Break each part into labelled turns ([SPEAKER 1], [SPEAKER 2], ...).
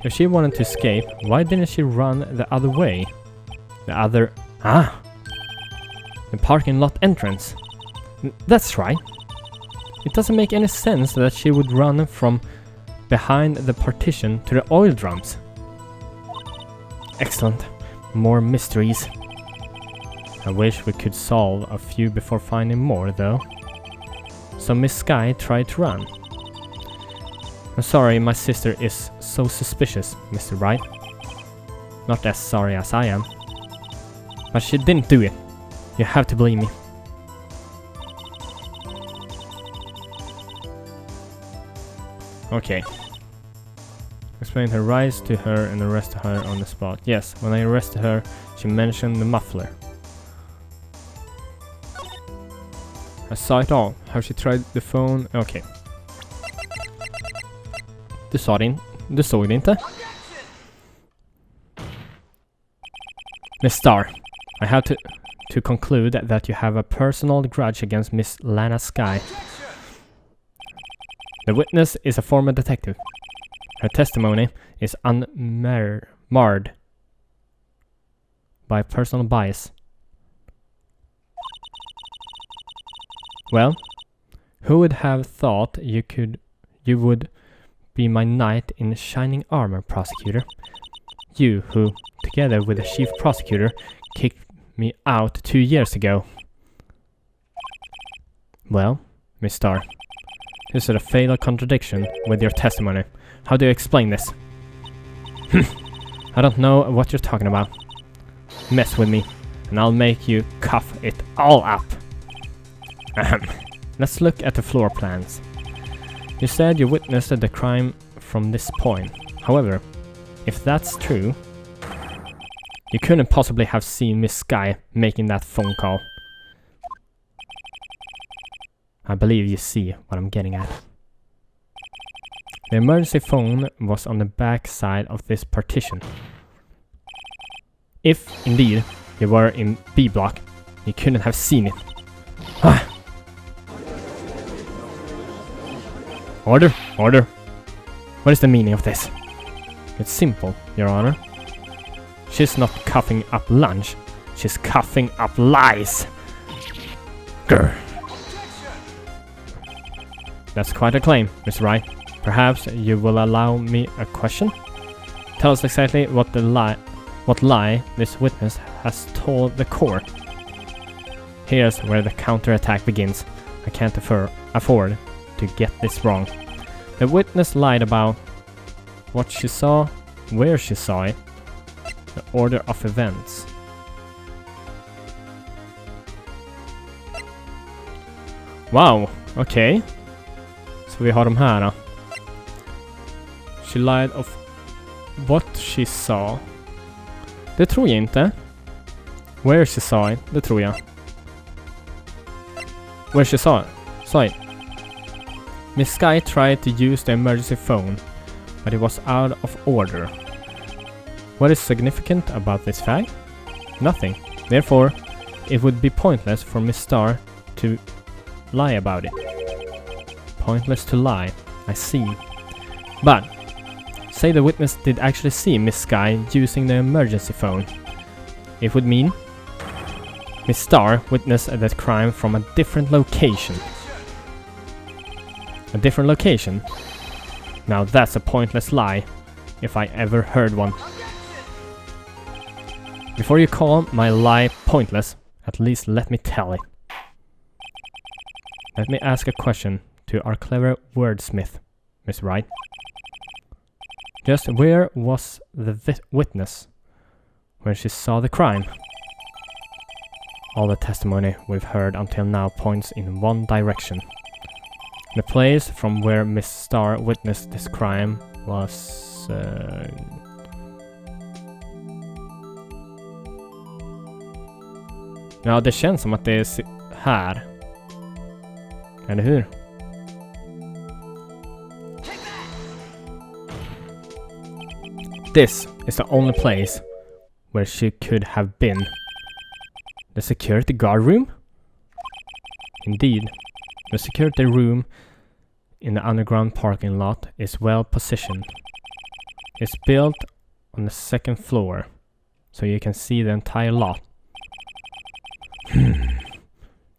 [SPEAKER 1] If she wanted to escape, why didn't she run the other way? The parking lot entrance. That's right. It doesn't make any sense that she would run from behind the partition to the oil drums. Excellent. More mysteries. I wish we could solve a few before finding more, though. So Miss Sky tried to run. I'm sorry my sister is so suspicious, Mr. Wright. Not as sorry as I am. But she didn't do it. You have to believe me. Okay. Explained her rights to her and arrested her on the spot. Yes, when I arrested her, she mentioned the muffler. I saw it all. How she tried the phone. Okay. Du såg det inte? Miss Star, I have to conclude that you have a personal grudge against Miss Lana Sky. The witness is a former detective. Her testimony is unmarred by personal bias. Well, who would have thought you would be my knight in shining armor, prosecutor? You who, together with the chief prosecutor, kicked me out 2 years ago. Well, Miss Star, this is a fatal contradiction with your testimony. How do you explain this? I don't know what you're talking about. Mess with me, and I'll make you cough it all up. Let's look at the floor plans. You said you witnessed the crime from this point. However, if that's true, you couldn't possibly have seen Miss Sky making that phone call. I believe you see what I'm getting at. The emergency phone was on the back side of this partition. If, indeed, you were in B block, you couldn't have seen it. Order! Order! What is the meaning of this? It's simple, Your Honor. She's not coughing up lunch. She's coughing up lies. Grr. That's quite a claim, Mr. Wright. Perhaps you will allow me a question? Tell us exactly what lie this witness has told the court. Here's where the counterattack begins. I can't afford to get this wrong. The witness lied about what she saw, where she saw it, the order of events. Wow, okej. Så vi har de här då. She lied of what she saw. Det tror jag inte. Where she saw it, det tror jag. Where she saw it. Miss Sky tried to use the emergency phone, but it was out of order. What is significant about this fact? Nothing. Therefore, it would be pointless for Miss Star to lie about it. Pointless to lie, I see. But, say the witness did actually see Miss Sky using the emergency phone. It would mean Miss Star witnessed that crime from a different location. A different location? Now that's a pointless lie, if I ever heard one. Before you call my lie pointless, at least let me tell it. Let me ask a question to our clever wordsmith, Miss Wright. Just where was the witness when she saw the crime? All the testimony we've heard until now points in one direction. The place from where Miss Star witnessed this crime was... Ja, det känns som att det är här. Eller hur? This is the only place where she could have been. The security guard room? Indeed, the security room in the underground parking lot is well positioned. It's built on the second floor, so you can see the entire lot.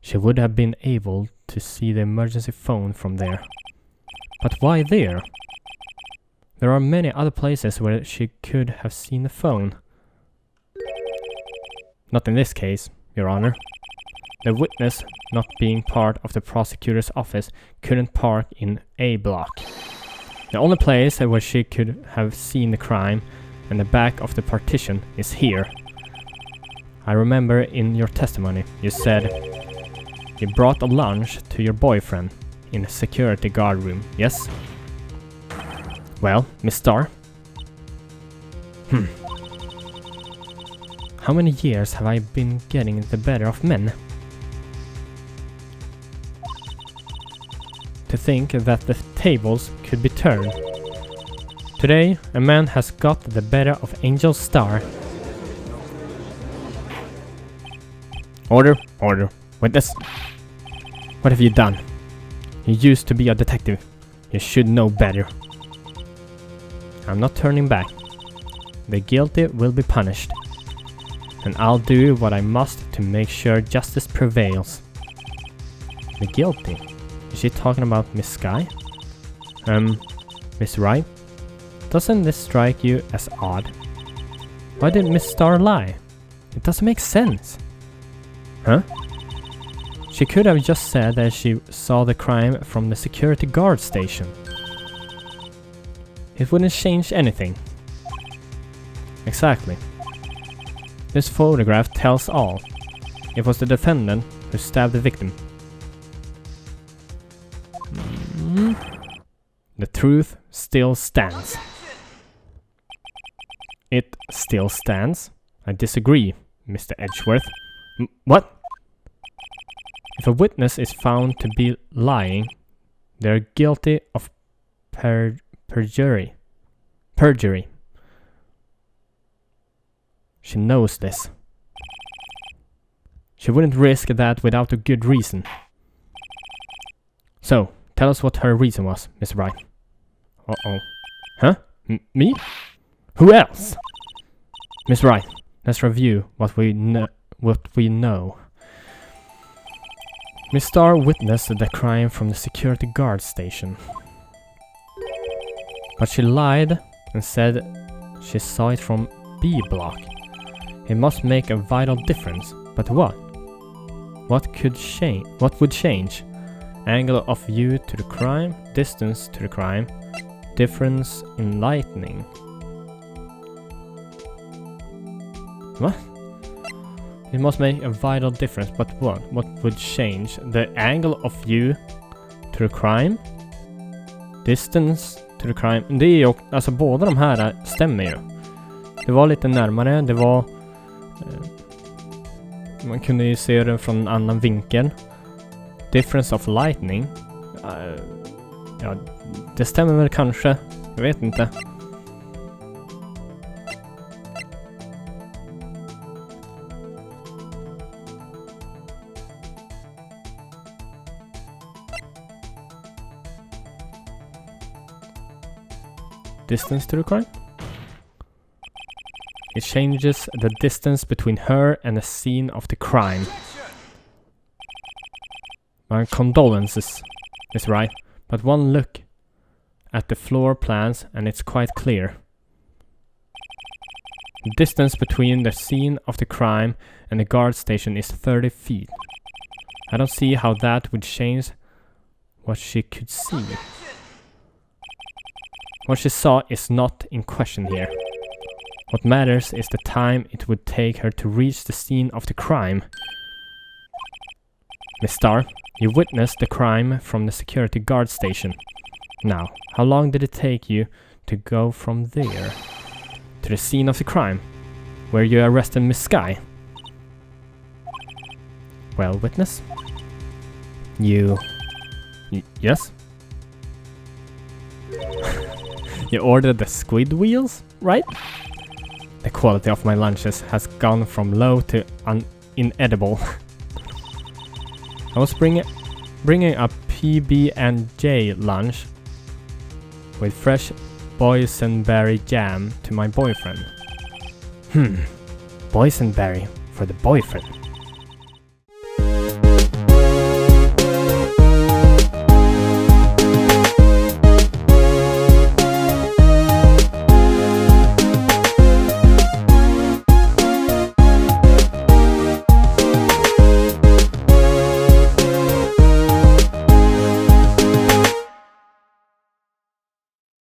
[SPEAKER 1] She would have been able to see the emergency phone from there. But why there? There are many other places where she could have seen the phone. Not in this case, Your Honor. The witness, not being part of the prosecutor's office, couldn't park in A block. The only place where she could have seen the crime and the back of the partition is here. I remember in your testimony you said you brought a lunch to your boyfriend in a security guard room, yes? Well, Miss Starr? How many years have I been getting the better of men? To think that the tables could be turned. Today, a man has got the better of Angel Starr. Order, order. Witness. What have you done? You used to be a detective. You should know better. I'm not turning back. The guilty will be punished. And I'll do what I must to make sure justice prevails. The guilty? Is she talking about Miss Skye? Miss Wright? Doesn't this strike you as odd? Why did Miss Starr lie? It doesn't make sense. Huh? She could have just said that she saw the crime from the security guard station. It wouldn't change anything. Exactly. This photograph tells all. It was the defendant who stabbed the victim. The truth still stands. It still stands? I disagree, Mr. Edgeworth. What? If a witness is found to be lying, they're guilty of perjury. Perjury. She knows this. She wouldn't risk that without a good reason. So, tell us what her reason was, Miss Wright. Uh-oh. Huh? Me? Who else? Miss Wright, let's review what we know. Miss Starr witnessed the crime from the security guard station. But she lied and said she saw it from B block. It must make a vital difference. But what? What would change? Angle of view to the crime, distance to the crime, difference in lighting. What? It must make a vital difference, but what? What would change? The angle of view to the crime, distance to the crime. Det är ju, alltså båda de här stämmer ju. Det var lite närmare, det var man kunde ju se den från en annan vinkel. Difference of lightning. Ja, det stämmer väl kanske. Jag vet inte. Distance to the crime? It changes the distance between her and the scene of the crime. My condolences, Miss Wright, but one look at the floor plans and it's quite clear. The distance between the scene of the crime and the guard station is 30 feet. I don't see how that would change what she could see. What she saw is not in question here. What matters is the time it would take her to reach the scene of the crime. Miss Starr, you witnessed the crime from the security guard station. Now, how long did it take you to go from there to the scene of the crime, where you arrested Miss Skye? Well, witness? Yes? You ordered the squid wheels, right? The quality of my lunches has gone from low to inedible. I was bringing a PB&J lunch with fresh boysenberry jam to my boyfriend. Boysenberry for the boyfriend.